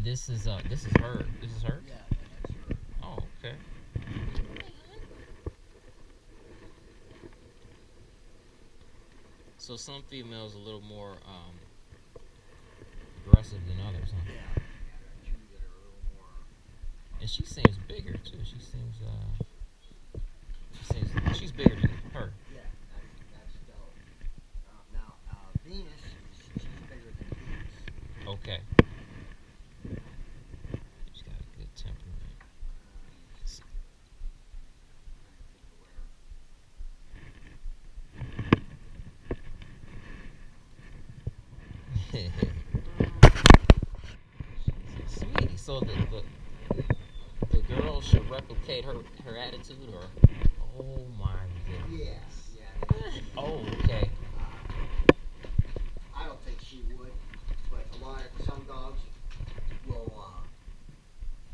And this is her. This is her. Yeah, that's her. Oh, okay. So some females a little more aggressive than others, huh? Yeah, I got two that are a little more. And she seems bigger too. She's bigger than her. Yeah, that's dope. Now, Venus, she's bigger than Venus. Okay. She's got a good temperament. Sweetie, so the girl should replicate her attitude, or oh my goodness. Yeah. Oh, okay. I don't think she would, but some dogs will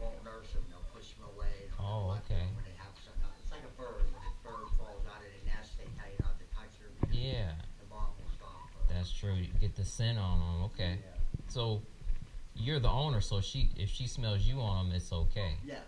won't nurse them. They'll push them away. Oh, okay. When they have something, it's like a bird. When a bird falls out of the nest, they tell you not to touch her. Yeah. The mom will stop her. That's true. You get the scent on them. Okay. Yeah. So you're the owner, so if she smells you on them, it's okay. Yeah.